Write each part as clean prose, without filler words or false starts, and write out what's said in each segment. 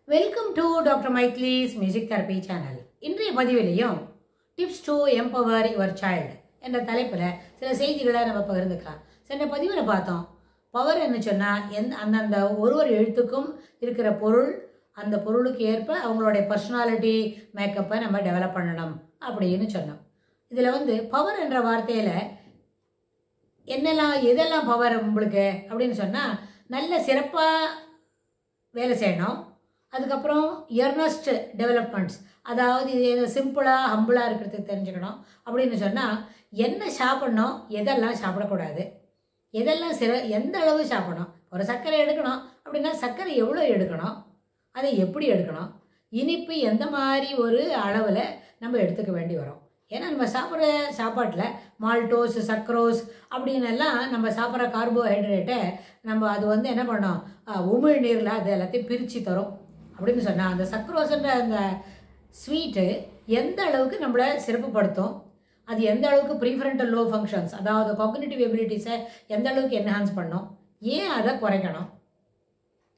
Welcome to doctor Mythili's music therapy channel. இன்றைய பதிவிலையும் tips to empower your child என்ற தலைப்பில் சில செய்திகளை நம்ம பகிர்ந்துக்கலாம். சென்ற பதிவில் பார்த்தோம், பவர் என்ன சொன்னால் அந்தந்த ஒரு எழுத்துக்கும் இருக்கிற பொருள், அந்த பொருளுக்கு ஏற்ப அவங்களுடைய பர்சனாலிட்டி மேக்கப்பை நம்ம டெவலப் பண்ணணும் அப்படின்னு சொன்னோம். இதில் பவர் என்ற வார்த்தையில் எதெல்லாம் பவர் உங்களுக்கு அப்படின்னு சொன்னால், நல்ல சிறப்பாக வேலை செய்யணும். அதுக்கப்புறம் எர்னஸ்ட் டெவலப்மெண்ட்ஸ், அதாவது இது சிம்பிளாக ஹம்பிளாக இருக்கிறதுக்கு தெரிஞ்சுக்கணும். அப்படின்னு சொன்னால் என்ன சாப்பிட்ணும், எதெல்லாம் சாப்பிடக்கூடாது, எதெல்லாம் எந்த அளவு சாப்பிடணும். ஒரு சர்க்கரை எடுக்கணும் அப்படின்னா சர்க்கரை எவ்வளோ எடுக்கணும், அதை எப்படி எடுக்கணும், இனிப்பு எந்த மாதிரி ஒரு அளவில் நம்ம எடுத்துக்க வேண்டி வரும். ஏன்னா நம்ம சாப்பிட்ற சாப்பாட்டில் மால்டோஸ், சக்ரோஸ் அப்படின்னு எல்லாம் நம்ம சாப்பிட்ற கார்போஹைட்ரேட்டை நம்ம அது என்ன பண்ணோம், உமிழ் நீரில் அது எல்லாத்தையும் பிரித்து தரும். அப்படின்னு சொன்னால் அந்த சக்ரோஸ்ன்ற அந்த ஸ்வீட்டு எந்த அளவுக்கு நம்மளை சிறப்புப்படுத்தும், அது எந்த அளவுக்கு ப்ரீஃபரண்டல் லோ ஃபங்க்ஷன்ஸ், அதாவது காக்னிட்டிவ் எபிலிட்டிஸை எந்த அளவுக்கு என்ஹான்ஸ் பண்ணும், ஏன் அதை குறைக்கணும்,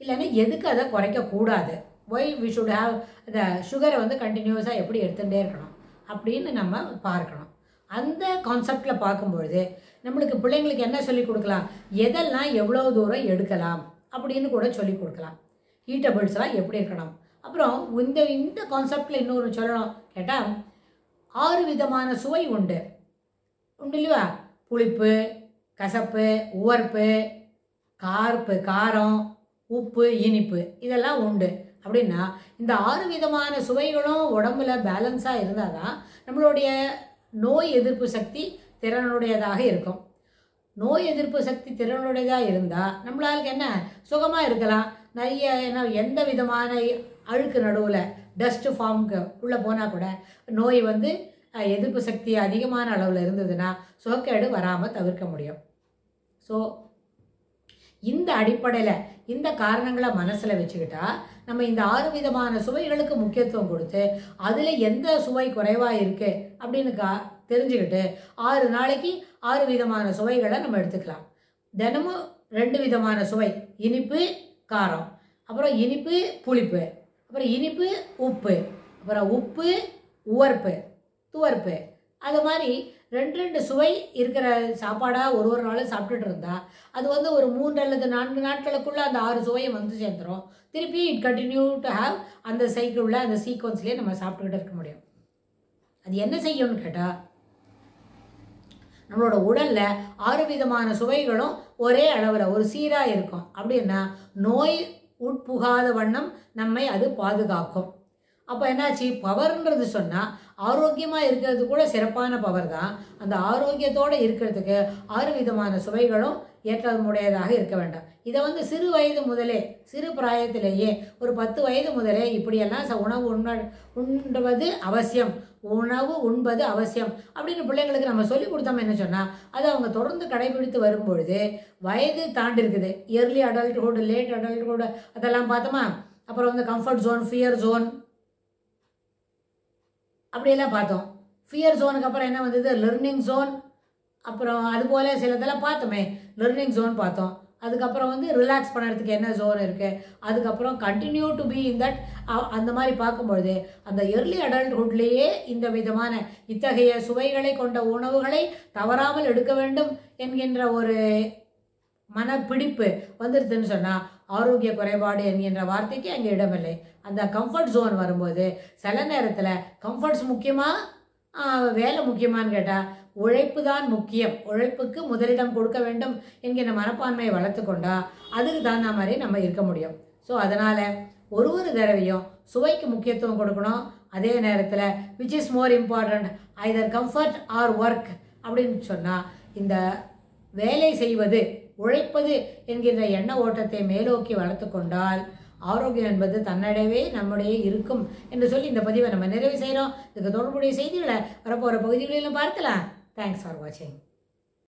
இல்லைன்னா எதுக்கு அதை குறைக்கக்கூடாது, ஒய் வி ஷுட் ஹாவ் அந்த சுகரை கண்டினியூஸாக எப்படி எடுத்துகிட்டே இருக்கணும் அப்படின்னு நம்ம பார்க்கணும். அந்த கான்செப்டில் பார்க்கும்பொழுது நம்மளுக்கு பிள்ளைங்களுக்கு என்ன சொல்லிக் கொடுக்கலாம், எதெல்லாம் எவ்வளோ தூரம் எடுக்கலாம் அப்படின்னு கூட சொல்லிக் கொடுக்கலாம். ஈட்டபிள்ஸ்லாம் எப்படி இருக்கணும். அப்புறம் இந்த கான்செப்டில் இன்னொரு சொல்லணும் கேட்டால், 6 விதமான சுவை உண்டு இல்லையா? புளிப்பு, கசப்பு, உவர்ப்பு, காரம், உப்பு, இனிப்பு, இதெல்லாம் உண்டு. அப்படின்னா இந்த 6 விதமான சுவைகளும் உடம்புல பேலன்ஸாக இருந்தால் தான் நம்மளுடைய நோய் எதிர்ப்பு சக்தி திறனுடையதாக இருக்கும். நோய் எதிர்ப்பு சக்தி திறனுடையதாக இருந்தால் நம்மளாருக்கு என்ன சுகமாக இருக்கலாம். நிறைய எந்த விதமான அழுக்கு நடுவில் டஸ்ட்டு ஃபார்முக்கு உள்ளே போனால் கூட நோய் எதிர்ப்பு சக்தி அதிகமான அளவில் இருந்ததுன்னா சுகக்கேடு வராமல் தவிர்க்க முடியும். ஸோ இந்த அடிப்படையில் இந்த காரணங்களை மனசில் வச்சுக்கிட்டா நம்ம இந்த 6 விதமான சுவைகளுக்கு முக்கியத்துவம் கொடுத்து அதில் எந்த சுவை குறைவாக இருக்குது அப்படின்னு தெரிஞ்சுக்கிட்டு 6 நாளைக்கு 6 விதமான சுவைகளை நம்ம எடுத்துக்கலாம். தினமும் 2 விதமான சுவை, இனிப்பு, காரம், அப்புறம் இனிப்பு, புளிப்பு, அப்புறம் இனிப்பு, உப்பு, அப்புறம் உப்பு, உவர்ப்பு, துவர்ப்பு, அது மாதிரி 2 சுவை இருக்கிற சாப்பாடாக ஒரு நாளும் சாப்பிட்டுட்டு இருந்தால் அது ஒரு 3 அல்லது 4 நாட்களுக்குள்ளே அந்த 6 சுவையை சேர்ந்துடும். திருப்பி இட் கண்டினியூ டு ஹாவ் அந்த சைக்கிளில் அந்த சீக்வன்ஸ்லேயே நம்ம சாப்பிட்டுக்கிட்டு இருக்க முடியும். அது என்ன செய்யும்னு கேட்டால், நம்மளோட உடலில் 6 விதமான சுவைகளும் ஒரே அளவில் ஒரு சீராக இருக்கும். அப்படின்னா நோய் உட்புகாத வண்ணம் நம்மை அது பாதுகாக்கும். அப்போ என்னாச்சு, பவர்ன்றது சொன்னால் ஆரோக்கியமாக இருக்கிறது கூட சிறப்பான பவர் தான். அந்த ஆரோக்கியத்தோடு இருக்கிறதுக்கு 6 விதமான சுவைகளும் ஏற்றமுடையதாக இருக்க வேண்டாம். இதை சிறு வயது முதலே, சிறு பிராயத்திலேயே ஒரு 10 வயது முதலே இப்படியெல்லாம் உணவு உண்பது அவசியம், உணவு உண்பது அவசியம் அப்படின்னு பிள்ளைங்களுக்கு நம்ம சொல்லி கொடுத்தோம். என்ன சொன்னால் அதை அவங்க தொடர்ந்து கடைபிடித்து வரும்பொழுது வயது தாண்டி இருக்குது. இயர்லி அடல்ட்ஹுட், லேட் அடல்ட்ஹுட் அதெல்லாம் பார்த்தோமா. அப்புறம் கம்ஃபர்ட் ஜோன், ஃபியர் ஜோன் அப்படியெல்லாம் பார்த்தோம். ஃபியர் ஜோனுக்கு அப்புறம் என்ன வந்தது, லெர்னிங் ஜோன், அப்புறம் அதுபோல் சிலதெல்லாம் பார்த்தோமே. லெர்னிங் ஜோன் பார்த்தோம். அதுக்கப்புறம் ரிலாக்ஸ் பண்ணுறதுக்கு என்ன ஜோன் இருக்குது, அதுக்கப்புறம் continue to be in that. அந்த மாதிரி பார்க்கும்பொழுது அந்த எர்லி அடல்ட்ஹுட்லேயே இந்த விதமான இத்தகைய சுவைகளை கொண்ட உணவுகளை தவறாமல் எடுக்க வேண்டும் என்கின்ற ஒரு மனப்பிடிப்பு வந்துடுதுன்னு சொன்னால் ஆரோக்கிய குறைபாடு என்கின்ற வார்த்தைக்கு அங்கே இடமில்லை. அந்த கம்ஃபர்ட் ஜோன் வரும்போது சில நேரத்தில் கம்ஃபர்ட்ஸ் முக்கியமாக வேலை முக்கியமானு கேட்டால் உழைப்பு தான் முக்கியம், உழைப்புக்கு முதலிடம் கொடுக்க வேண்டும் என்கிற மனப்பான்மையை வளர்த்து கொண்டா அதுக்கு தகுந்த மாதிரி நம்ம இருக்க முடியும். ஸோ அதனால் ஒரு தடவையும் சுவைக்கு முக்கியத்துவம் கொடுக்கணும். அதே நேரத்தில் which is more important, either comfort or work அப்படின்னு சொன்னால் இந்த வேலை செய்வது, உழைப்பது என்கிற எண்ண ஓட்டத்தை மேலோக்கி வளர்த்து கொண்டால் ஆரோக்கியம் என்பது தன்னடைவே நம்முடைய இருக்கும் என்று சொல்லி இந்த பதிவை நம்ம நிறைவு செய்கிறோம். இதுக்கு தொடர்புடைய செய்திகளை வரப்போகிற பகுதிகளிலும் பார்க்கலாம். தேங்க்ஸ் ஃபார் வாட்சிங்.